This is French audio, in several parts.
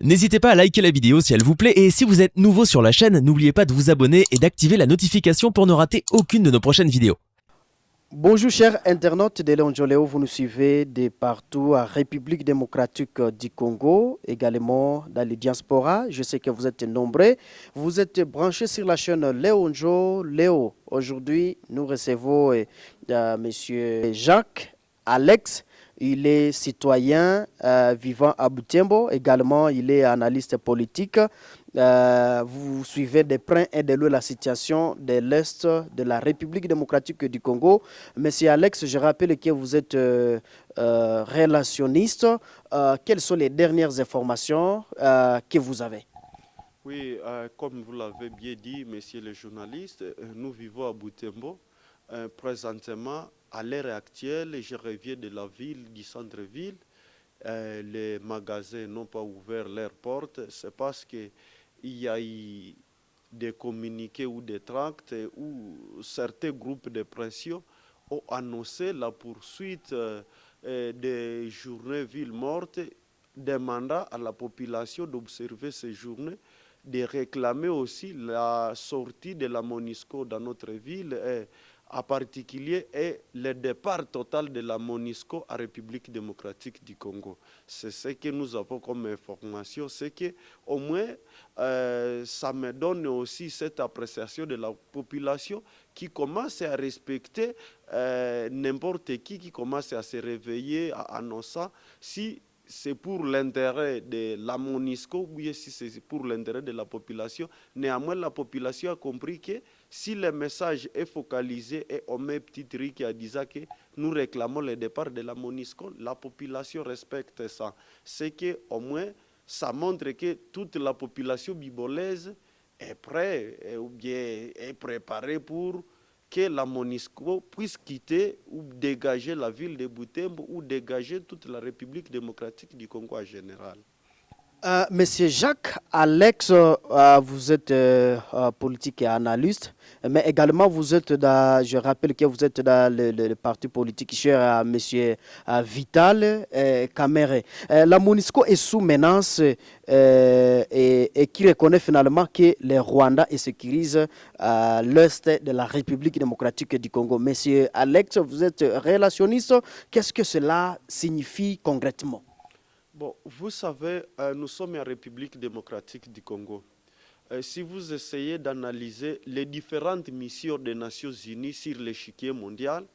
N'hésitez pas à liker la vidéo si elle vous plaît et si vous êtes nouveau sur la chaîne, n'oubliez pas de vous abonner et d'activer la notification pour ne rater aucune de nos prochaines vidéos. Bonjour chers internautes de Léon Joléo, vous nous suivez de partout à République démocratique du Congo, également dans les diasporas. Je sais que vous êtes nombreux. Vous êtes branchés sur la chaîne Léon Joléo. Aujourd'hui, nous recevons Monsieur Jacques Alex. Il est citoyen vivant à Butembo. Également, il est analyste politique. Vous suivez de près et de loin la situation de l'Est de la République démocratique du Congo. Monsieur Alex, je rappelle que vous êtes relationniste. Quelles sont les dernières informations que vous avez? Oui, comme vous l'avez bien dit, messieurs les journalistes, nous vivons à Butembo. Présentement, à l'heure actuelle, je reviens de la ville, du centre-ville. Les magasins n'ont pas ouvert leurs portes. C'est parce qu'il y a eu des communiqués ou des tracts où certains groupes de pression ont annoncé la poursuite des journées villes mortes, demandant à la population d'observer ces journées, de réclamer aussi la sortie de la MONUSCO dans notre ville, en particulier et le départ total de la MONUSCO à République démocratique du Congo. C'est ce que nous avons comme information, c'est que au moins ça me donne aussi cette appréciation de la population qui commence à respecter n'importe qui commence à se réveiller en annonçant si c'est pour l'intérêt de la MONUSCO ou bien si c'est pour l'intérêt de la population. Néanmoins, la population a compris que si le message est focalisé et on met petit truc qui a dit que nous réclamons le départ de la MONUSCO, la population respecte ça. C'est qu'au moins, ça montre que toute la population bibolaise est prête ou bien est préparée pour que la MONUSCO puisse quitter ou dégager la ville de Butembo ou dégager toute la République démocratique du Congo en général. Monsieur Jacques Alex, vous êtes politique et analyste, mais également vous êtes je rappelle que vous êtes dans le parti politique cher à Monsieur Vital Kamere. La MONUSCO est sous menace et qui reconnaît finalement que le Rwanda sécurise l'est de la République démocratique du Congo. Monsieur Alex, vous êtes relationniste. Qu'est-ce que cela signifie concrètement? Bon, vous savez, nous sommes en République démocratique du Congo. Si vous essayez d'analyser les différentes missions des Nations Unies sur l'échiquier mondial,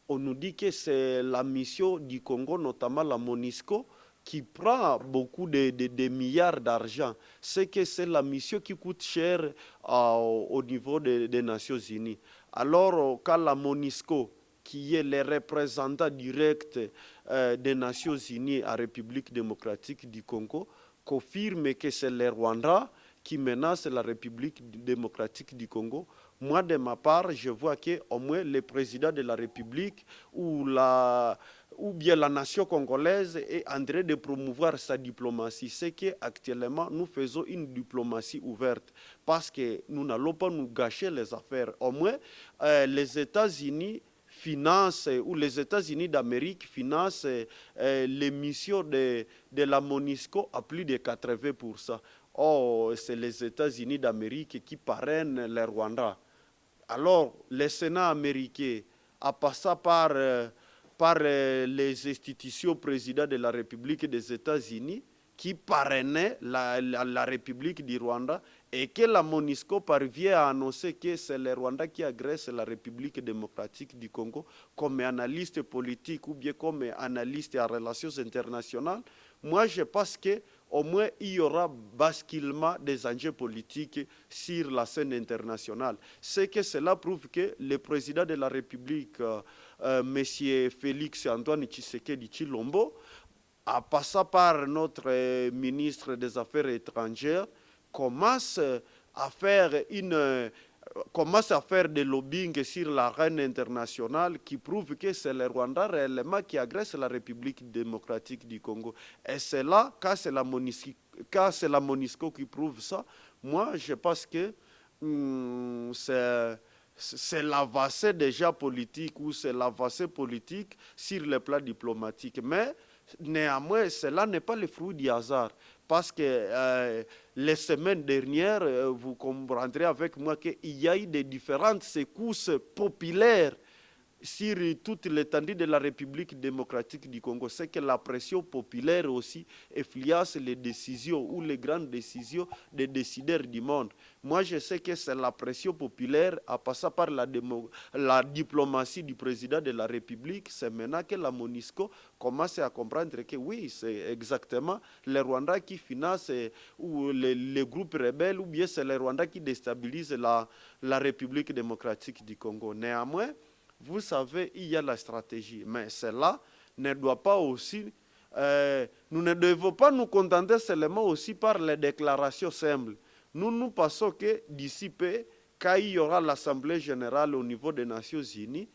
on nous dit que c'est la mission du Congo, notamment la MONUSCO, qui prend beaucoup de milliards d'argent. C'est que c'est la mission qui coûte cher au niveau des Nations Unies. Alors, quand la MONUSCO, qui est le représentant direct des Nations Unies à République démocratique du Congo, confirme que c'est le Rwanda qui menace la République démocratique du Congo. Moi, de ma part, je vois qu'au moins le président de la République ou bien la nation congolaise est en train de promouvoir sa diplomatie. C'est qu'actuellement, nous faisons une diplomatie ouverte parce que nous n'allons pas nous gâcher les affaires. Au moins, les États-Unis financent, ou les États-Unis d'Amérique financent les missions de la MONUSCO à plus de 80%. Oh, c'est les États-Unis d'Amérique qui parrainent le Rwanda. Alors, le Sénat américain, en passant par les institutions président de la République des États-Unis, qui parrainait la République du Rwanda, et que la MONUSCO parvient à annoncer que c'est le Rwanda qui agresse la République démocratique du Congo comme analyste politique ou bien comme analyste en relations internationales, moi je pense qu'au moins il y aura basculement des enjeux politiques sur la scène internationale. C'est que cela prouve que le président de la République, M. Félix Antoine Tshisekedi Tshilombo, en passant par notre ministre des Affaires étrangères, commence à faire des lobbying sur l'arène internationale qui prouve que c'est le Rwanda réellement qui agresse la République démocratique du Congo. Et c'est là, quand c'est la MONUSCO qui prouve ça, moi je pense que c'est l'avancée déjà politique ou c'est l'avancée politique sur le plan diplomatique. Mais Néanmoins, cela n'est pas le fruit du hasard. Parce que les semaines dernières, vous comprendrez avec moi qu'il y a eu des différentes secousses populaires sur toute l'étendue de la République démocratique du Congo. C'est que la pression populaire aussi influence les décisions ou les grandes décisions des décideurs du monde. Moi, je sais que c'est la pression populaire, à passer par la diplomatie du président de la République. C'est maintenant que la MONUSCO commence à comprendre que oui, c'est exactement les Rwandais qui financent ou les groupes rebelles, ou bien c'est les Rwandais qui déstabilisent la République démocratique du Congo. Néanmoins, vous savez, il y a la stratégie, mais cela ne doit pas aussi, nous ne devons pas nous contenter seulement aussi par les déclarations simples. Nous pensons que d'ici peu, quand il y aura l'Assemblée générale au niveau des Nations Unies,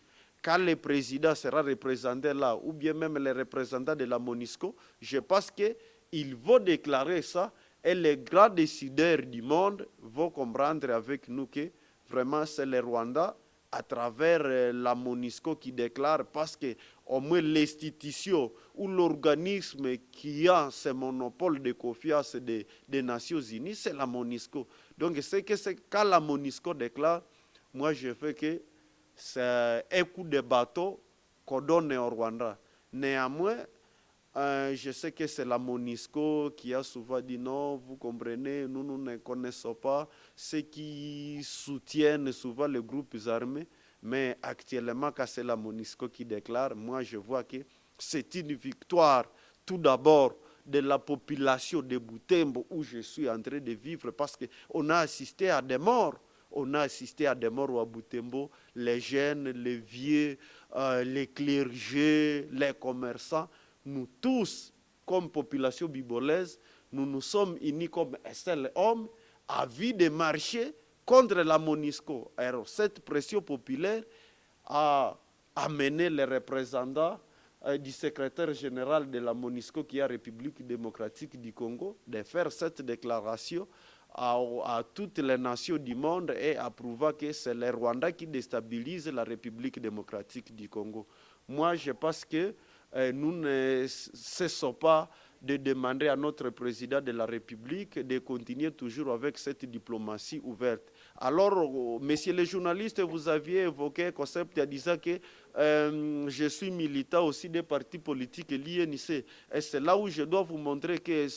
quand le président sera représenté là, ou bien même les représentants de la MONUSCO, je pense qu'ils vont déclarer ça et les grands décideurs du monde vont comprendre avec nous que vraiment c'est le Rwanda à travers la MONUSCO qui déclare, parce que au moins l'institution ou l'organisme qui a ce monopole de confiance des Nations Unies, c'est la MONUSCO. Donc c'est quand la MONUSCO déclare, moi je fais que c'est un coup de bateau qu'on donne au Rwanda. Néanmoins, je sais que c'est la MONUSCO qui a souvent dit non, vous comprenez, nous ne connaissons pas ceux qui soutiennent souvent les groupes armés, mais actuellement, quand c'est la MONUSCO qui déclare, moi je vois que c'est une victoire tout d'abord de la population de Butembo où je suis en train de vivre, parce qu'on a assisté à des morts. On a assisté à des morts à Butembo, les jeunes, les vieux, les clergés, les commerçants. Nous tous, comme population bibolaise, nous nous sommes unis comme un seul homme, à vie de marcher contre la MONUSCO. Alors, cette pression populaire a amené les représentants du secrétaire général de la MONUSCO, qui est la République démocratique du Congo, de faire cette déclaration à toutes les nations du monde et à prouver que c'est les Rwandais qui déstabilisent la République démocratique du Congo. Moi, je pense que nous ne cessons pas de demander à notre président de la République de continuer toujours avec cette diplomatie ouverte. Alors, messieurs les journalistes, vous aviez évoqué un concept en disant que je suis militant aussi des partis politiques et l'INC. Et c'est là où je dois vous montrer que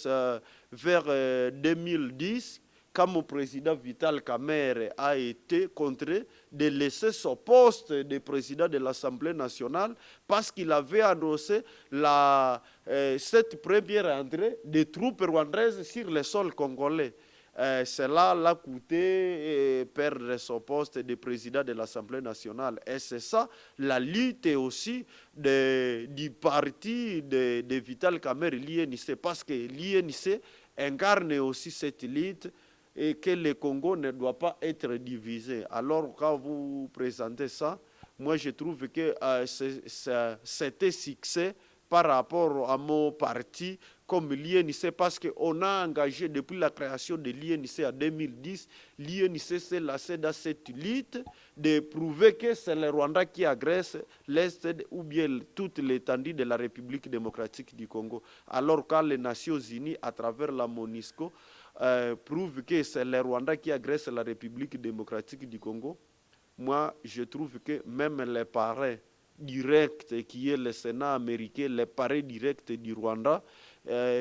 vers 2010, quand mon président Vital Kamerhe a été contraint de laisser son poste de président de l'Assemblée nationale parce qu'il avait annoncé cette première entrée des troupes rwandaises sur le sol congolais. Cela l'a coûté perdre son poste de président de l'Assemblée nationale. Et c'est ça la lutte aussi du parti de Vital Kamerhe, l'INC, parce que l'INC incarne aussi cette lutte et que le Congo ne doit pas être divisé. Alors, quand vous présentez ça, moi, je trouve que c'était succès par rapport à mon parti comme l'INC, parce qu'on a engagé depuis la création de l'INC en 2010, l'INC s'est lancé dans cette lutte de prouver que c'est le Rwanda qui agresse l'Est ou bien toute l'étendue de la République démocratique du Congo. Alors, quand les Nations Unies, à travers la MONUSCO, prouve que c'est le Rwanda qui agresse la République démocratique du Congo, moi, je trouve que même les parrains directs, qui est le Sénat américain, les parrains directs du Rwanda,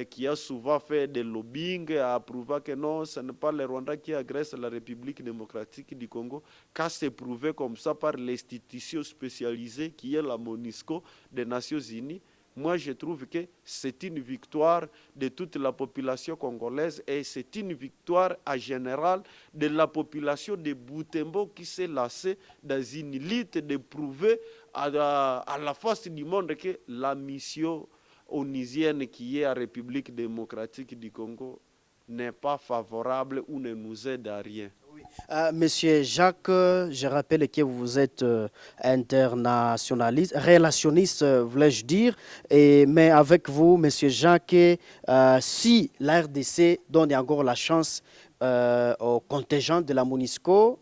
qui a souvent fait des lobbying, a prouvé que non, ce n'est pas le Rwanda qui agresse la République démocratique du Congo, quand c'est prouvé comme ça par l'institution spécialisée qui est la MONUSCO des Nations Unies. Moi, je trouve que c'est une victoire de toute la population congolaise et c'est une victoire en général de la population de Butembo qui s'est lancée dans une lutte de prouver à la face du monde que la mission onusienne qui est la République démocratique du Congo n'est pas favorable ou ne nous aide à rien. Monsieur Jacques, je rappelle que vous êtes internationaliste, relationniste, voulais-je dire, mais avec vous, Monsieur Jacques, si la RDC donne encore la chance au contingent de la MONUSCO,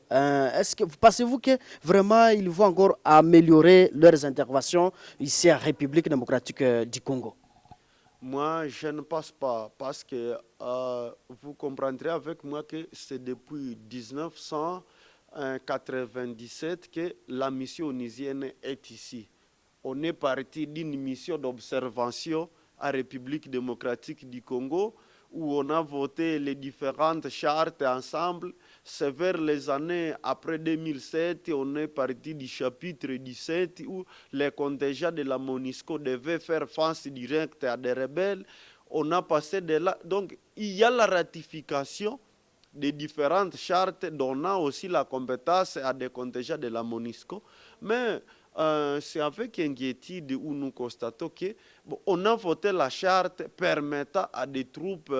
pensez-vous que vraiment ils vont encore améliorer leurs interventions ici à la République démocratique du Congo? Moi, je ne passe pas parce que vous comprendrez avec moi que c'est depuis 1997 que la mission onusienne est ici. On est parti d'une mission d'observation à République démocratique du Congo où on a voté les différentes chartes ensemble. C'est vers les années après 2007, on est parti du chapitre 17 où les contingents de la MONUSCO devaient faire face directe à des rebelles. On a passé de là. Donc, il y a la ratification des différentes chartes donnant aussi la compétence à des contingents de la MONUSCO. Mais c'est avec inquiétude où nous constatons qu'on a voté la charte permettant à des troupes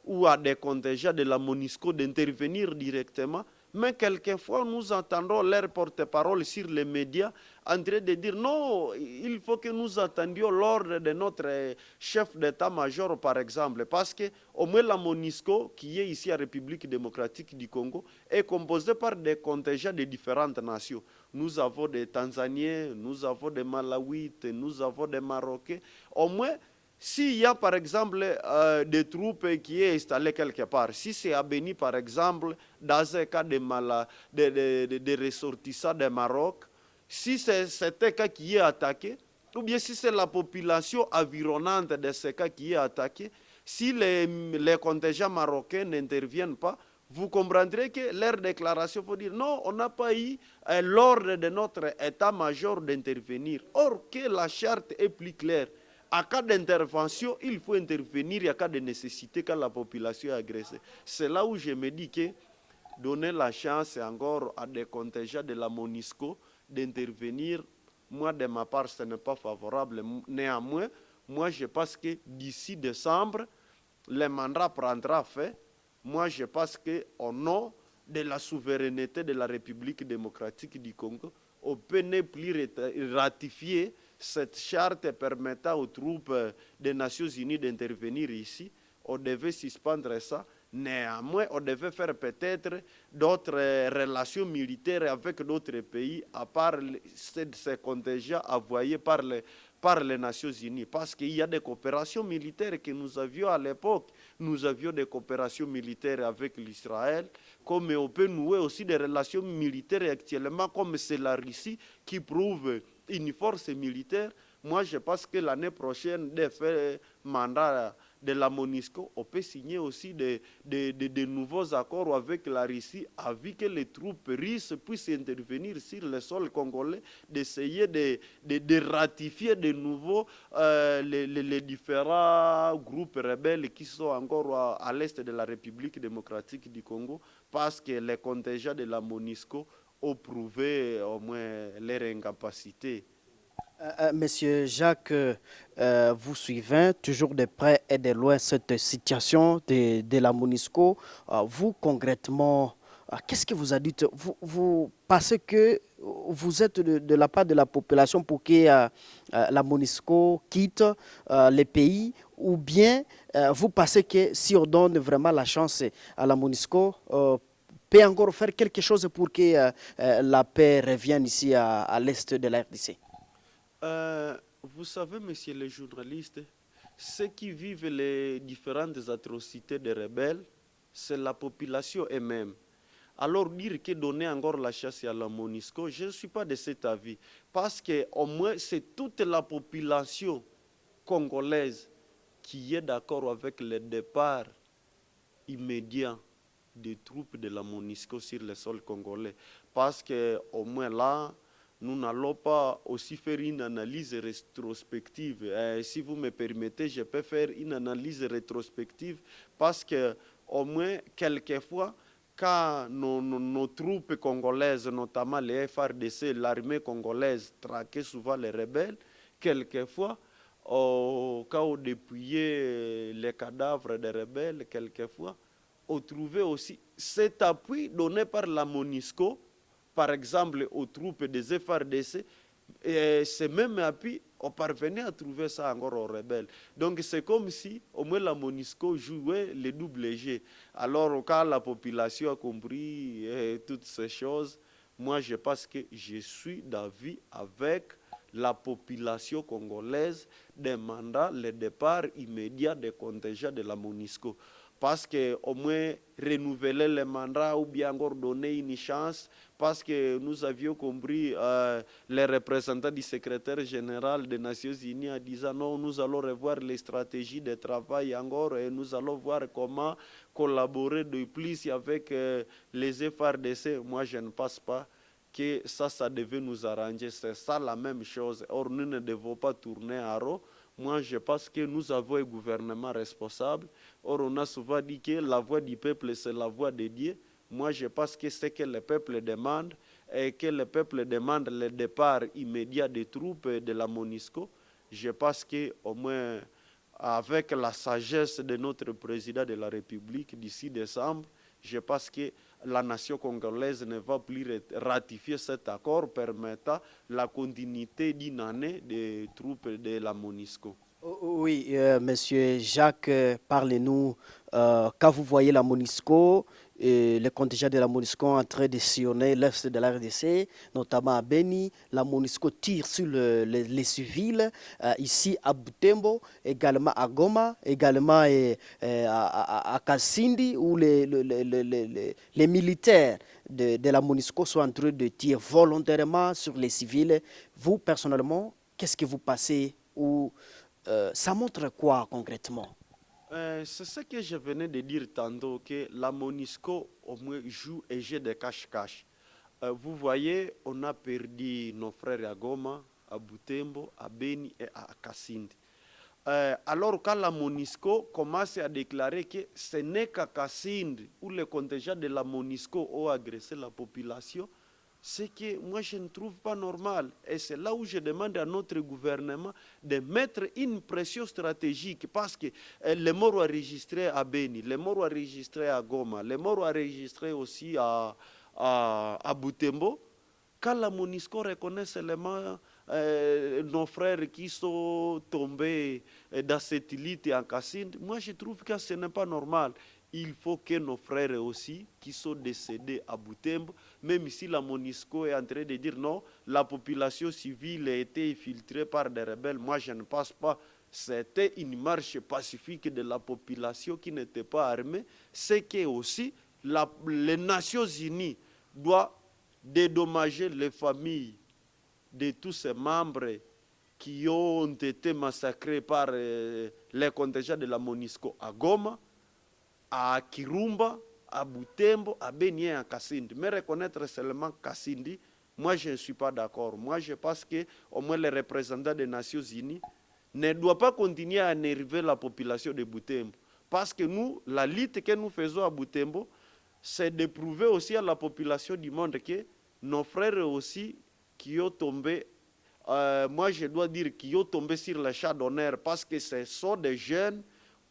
ou à des contingents de la MONUSCO d'intervenir directement. Mais quelquefois, nous entendons leur porte-parole sur les médias en train de dire non, il faut que nous attendions l'ordre de notre chef d'état-major, par exemple. Parce qu'au moins la MONUSCO, qui est ici à République démocratique du Congo, est composée par des contingents de différentes nations. Nous avons des Tanzaniens, nous avons des Malawites, nous avons des Marocains. Au moins, s'il y a par exemple des troupes qui sont installées quelque part, si c'est à Béni par exemple, dans un cas de ressortissants du Maroc, si c'est un cas qui est attaqué, ou bien si c'est la population environnante de ce cas qui est attaqué, si les contingents marocains n'interviennent pas, vous comprendrez que leur déclaration faut dire non, on n'a pas eu l'ordre de notre état-major d'intervenir. Or que la charte est plus claire. En cas d'intervention, il faut intervenir en cas de nécessité quand la population est agressée. C'est là où je me dis que donner la chance encore à des contingents de la MONUSCO d'intervenir, moi de ma part, ce n'est pas favorable. Néanmoins, moi je pense que d'ici décembre, le mandat prendra fin. Moi je pense qu'au nom de la souveraineté de la République démocratique du Congo, on peut ne plus ratifier cette charte permettant aux troupes des Nations Unies d'intervenir ici. On devait suspendre ça. Néanmoins, on devait faire peut-être d'autres relations militaires avec d'autres pays, à part ces contingents envoyés par les Nations Unies. Parce qu'il y a des coopérations militaires que nous avions à l'époque. Nous avions des coopérations militaires avec l'Israël, comme on peut nouer aussi des relations militaires actuellement, comme c'est la Russie qui prouve une force militaire. Moi, je pense que l'année prochaine, de faire mandat de la MONUSCO, on peut signer aussi de nouveaux accords avec la Russie, afin que les troupes russes puissent intervenir sur le sol congolais, d'essayer de ratifier de nouveau les différents groupes rebelles qui sont encore à l'est de la République démocratique du Congo, parce que les contingents de la MONUSCO ont prouvé au moins leur incapacité. Monsieur Jacques, vous suivez toujours de près et de loin cette situation de la MONUSCO. Vous, concrètement, qu'est-ce que vous a dit? Vous pensez que vous êtes de la part de la population pour que la MONUSCO quitte les pays, ou bien vous pensez que si on donne vraiment la chance à la MONUSCO, peut encore faire quelque chose pour que la paix revienne ici à l'est de la RDC? Vous savez, monsieur le journaliste, ceux qui vivent les différentes atrocités des rebelles, c'est la population elle-même. Alors dire que donner encore la chasse à la MONUSCO, je ne suis pas de cet avis. Parce qu'au moins, c'est toute la population congolaise qui est d'accord avec le départ immédiat des troupes de la MONUSCO sur le sol congolais. Parce qu'au moins là, nous n'allons pas aussi faire une analyse rétrospective. Si vous me permettez, je peux faire une analyse rétrospective parce qu'au moins, quelquefois, quand nos troupes congolaises, notamment les FARDC, l'armée congolaise, traquaient souvent les rebelles, quelquefois, quand on dépouillait les cadavres des rebelles, quelquefois, on trouvait aussi cet appui donné par la MONUSCO, par exemple aux troupes des FARDC, et ce même appui, on parvenait à trouver ça encore aux rebelles. Donc c'est comme si au moins la MONUSCO jouait le double jeu. Alors quand la population a compris toutes ces choses, moi je pense que je suis d'avis avec la population congolaise demanda le départ immédiat des contingents de la MONUSCO. Parce qu'au moins renouveler les mandats ou bien encore donner une chance, parce que nous avions compris les représentants du secrétaire général des Nations Unies en disant non, nous allons revoir les stratégies de travail encore et nous allons voir comment collaborer de plus avec les FARDC. Moi, je ne pense pas que ça devait nous arranger. C'est ça la même chose. Or, nous ne devons pas tourner à rond. Moi, je pense que nous avons un gouvernement responsable. Or, on a souvent dit que la voix du peuple, c'est la voix de Dieu. Moi, je pense que c'est que le peuple demande et que le peuple demande le départ immédiat des troupes de la MONUSCO. Je pense qu'au moins, avec la sagesse de notre président de la République d'ici décembre, je pense que la nation congolaise ne va plus ratifier cet accord permettant la continuité d'une année des troupes de la MONUSCO. Oui, monsieur Jacques, parlez-nous, quand vous voyez la MONUSCO, les contingents de la MONUSCO en train de sillonner l'est de la RDC, notamment à Beni, la MONUSCO tire sur les civils, ici à Butembo, également à Goma, également à Kasindi, où les militaires de la MONUSCO sont en train de tirer volontairement sur les civils. Vous, personnellement, qu'est-ce que vous passez ou ça montre quoi concrètement? C'est ce que je venais de dire tantôt, que la MONUSCO au moins joue et jeu de cache-cache. Vous voyez, on a perdu nos frères à Goma, à Butembo, à Beni et à Kasindi. Alors quand la MONUSCO commence à déclarer que ce n'est qu'à Kasindi où les contingents de la MONUSCO ont agressé la population, c'est que moi je ne trouve pas normal. Et c'est là où je demande à notre gouvernement de mettre une pression stratégique, parce que les morts enregistrés à Beni, les morts enregistrés à Goma, les morts enregistrés aussi à Butembo, quand la MONUSCO reconnaît seulement nos frères qui sont tombés dans cette lutte en Kasindi, moi je trouve que ce n'est pas normal. Il faut que nos frères aussi, qui sont décédés à Butembo, même si la MONUSCO est en train de dire non, la population civile a été infiltrée par des rebelles, moi je ne pense pas. C'était une marche pacifique de la population qui n'était pas armée. C'est que aussi les Nations Unies doivent dédommager les familles de tous ces membres qui ont été massacrés par les contingents de la MONUSCO à Goma, à Kirumba, à Butembo, à Beni et à Kasindi. Mais reconnaître seulement Kasindi, moi je ne suis pas d'accord. Moi je pense qu'au moins les représentants des Nations Unies ne doivent pas continuer à énerver la population de Butembo. Parce que nous, la lutte que nous faisons à Butembo, c'est de prouver aussi à la population du monde que nos frères aussi qui ont tombé, moi je dois dire qui ont tombé sur le champ d'honneur, parce que ce sont des jeunes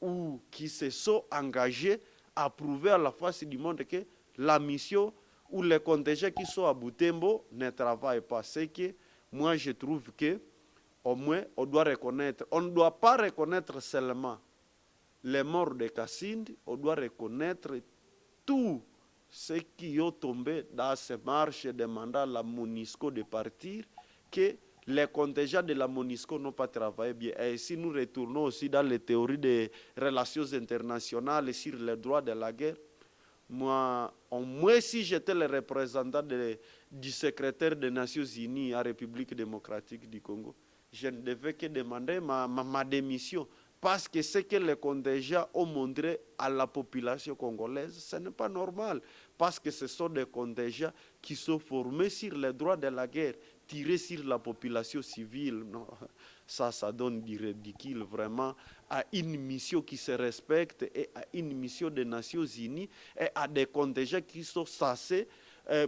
ou qui se sont engagés à prouver à la face du monde que la mission ou les contingents qui sont à Butembo ne travaillent pas. C'est que moi je trouve que au moins on doit reconnaître, on ne doit pas reconnaître seulement les morts de Kasindi, on doit reconnaître tous ceux qui ont tombé dans ces marches demandant à la MONUSCO de partir, que les contingents de la MONUSCO n'ont pas travaillé bien. Et si nous retournons aussi dans les théories des relations internationales sur les droits de la guerre, moi, au moins si j'étais le représentant du secrétaire des Nations Unies en République démocratique du Congo, je ne devais que demander ma démission. Parce que ce que les contingents ont montré à la population congolaise, ce n'est pas normal. Parce que ce sont des contingents qui sont formés sur les droits de la guerre, tirés sur la population civile. Non, ça donne du ridicule vraiment à une mission qui se respecte et à une mission des Nations Unies et à des contingents qui sont censés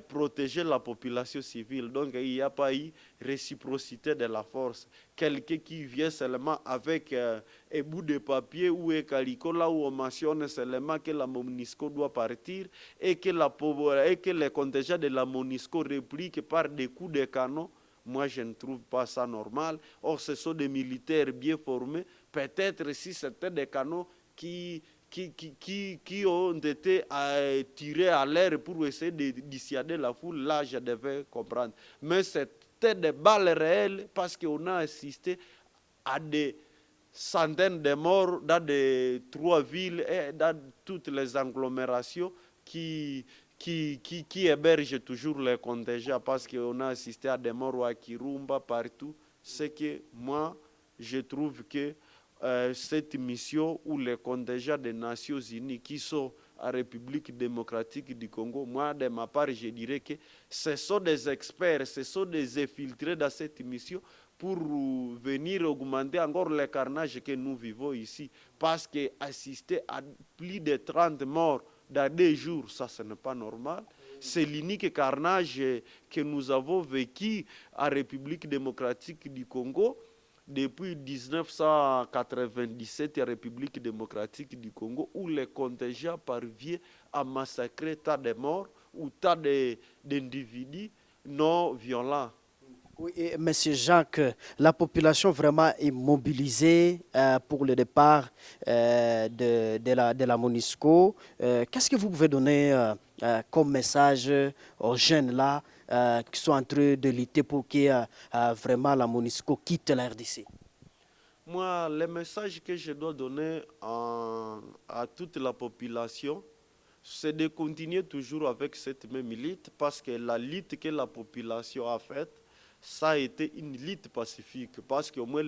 protéger la population civile. Donc il n'y a pas eu réciprocité de la force. Quelqu'un qui vient seulement avec un bout de papier ou un calico là où on mentionne seulement que la MONUSCO doit partir et que les contingents de la MONUSCO répliquent par des coups de canon, moi je ne trouve pas ça normal. Or ce sont des militaires bien formés. Peut-être si c'était des canons qui ont été tirés à l'air pour essayer de dissuader la foule, là je devais comprendre. Mais c'était des balles réelles parce qu'on a assisté à des centaines de morts dans les 3 villes et dans toutes les agglomérations qui hébergent toujours les contingents parce qu'on a assisté à des morts à Kirumba, partout. C'est que moi, je trouve que cette mission où les contingents des Nations Unies qui sont en République démocratique du Congo, moi, de ma part, je dirais que ce sont des experts, ce sont des infiltrés dans cette mission pour venir augmenter encore le carnage que nous vivons ici. Parce qu'assister à plus de 30 morts dans 2 jours, ça, ce n'est pas normal. C'est l'unique carnage que nous avons vécu en République démocratique du Congo depuis 1997 en République démocratique du Congo, où les contingents parviennent à massacrer tas de morts ou tas d'individus non violents. Oui, et Monsieur Jacques, la population vraiment est mobilisée pour le départ de la MONUSCO. Qu'est-ce que vous pouvez donner comme message aux jeunes là qui sont en train de lutter pour que vraiment la MONUSCO quitte la RDC? Moi, le message que je dois donner à toute la population, c'est de continuer toujours avec cette même lutte parce que la lutte que la population a faite, ça a été une lutte pacifique parce qu'au moins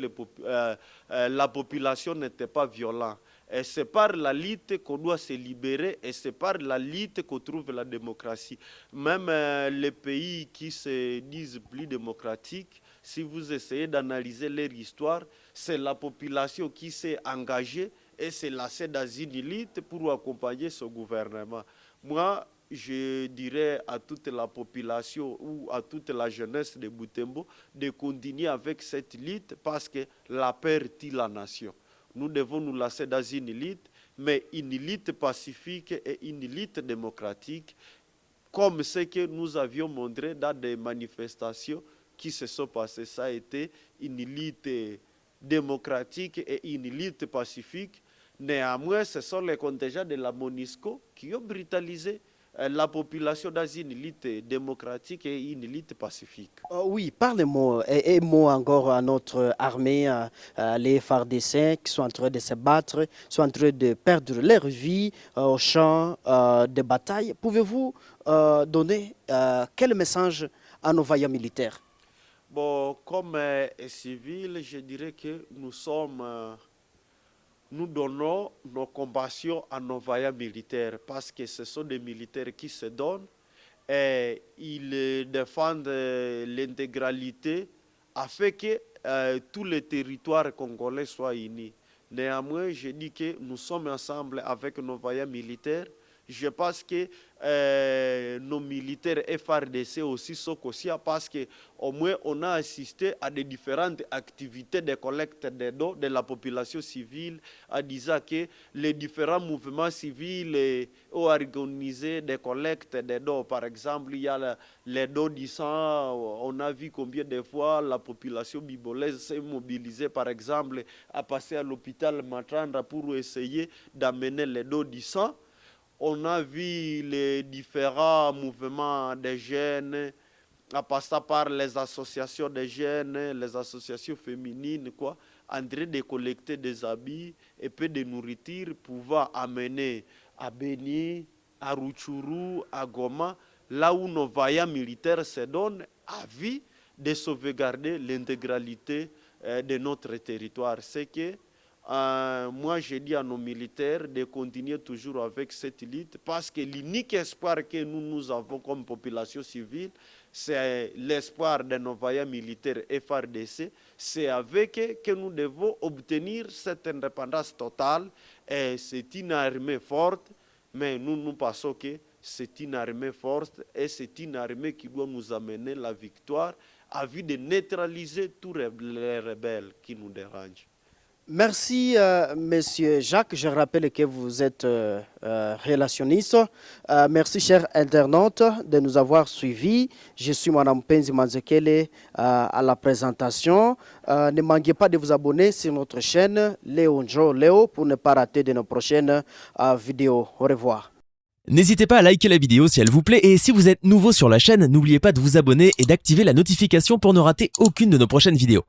la population n'était pas violente. Et c'est par la lutte qu'on doit se libérer et c'est par la lutte qu'on trouve la démocratie. Même les pays qui se disent plus démocratiques, si vous essayez d'analyser leur histoire, c'est la population qui s'est engagée et c'est lancée dans une lutte pour accompagner ce gouvernement. Moi, je dirais à toute la population ou à toute la jeunesse de Butembo de continuer avec cette lutte parce que la paix tue la nation. Nous devons nous lancer dans une lutte, mais une lutte pacifique et une lutte démocratique, comme ce que nous avions montré dans des manifestations qui se sont passées. Ça a été une lutte démocratique et une lutte pacifique. Néanmoins, ce sont les contingents de la MONUSCO qui ont brutalisé la population dans une lutte démocratique et une lutte pacifique. Oui, parlez-moi et moi encore à notre armée, les FARDC qui sont en train de se battre, sont en train de perdre leur vie au champ de bataille. Pouvez-vous donner quel message à nos vaillants militaires? Bon, comme civil, je dirais que nous donnons nos compassions à nos vaillants militaires parce que ce sont des militaires qui se donnent et ils défendent l'intégralité afin que tous les territoires congolais soient unis. Néanmoins, je dis que nous sommes ensemble avec nos vaillants militaires. Je pense que nos militaires FARDC aussi sont conscients parce qu'au moins on a assisté à des différentes activités de collecte de dons de la population civile, en disant que les différents mouvements civils ont organisé des collectes de dons. Par exemple, il y a les dons du sang. On a vu combien de fois la population bibolaise s'est mobilisée, par exemple, à passer à l'hôpital Matranda pour essayer d'amener les dons du sang. On a vu les différents mouvements des jeunes, en passant par les associations des jeunes, les associations féminines, en train de collecter des habits et peu de nourriture, pouvant amener à Beni, à Rutshuru, à Goma, là où nos vaillants militaires se donnent à vie de sauvegarder l'intégralité de notre territoire. C'est que moi, je dis à nos militaires de continuer toujours avec cette lutte parce que l'unique espoir que nous avons comme population civile, c'est l'espoir de nos vaillants militaires FARDC. C'est avec eux que nous devons obtenir cette indépendance totale. Et c'est une armée forte, mais nous pensons que c'est une armée forte et c'est une armée qui doit nous amener la victoire à vue de neutraliser tous les rebelles qui nous dérangent. Merci, Monsieur Jacques. Je rappelle que vous êtes relationniste. Merci, chers internautes, de nous avoir suivis. Je suis Mme Penzi Manzekele à la présentation. Ne manquez pas de vous abonner sur notre chaîne Léo Njo Léo pour ne pas rater de nos prochaines vidéos. Au revoir. N'hésitez pas à liker la vidéo si elle vous plaît et si vous êtes nouveau sur la chaîne, n'oubliez pas de vous abonner et d'activer la notification pour ne rater aucune de nos prochaines vidéos.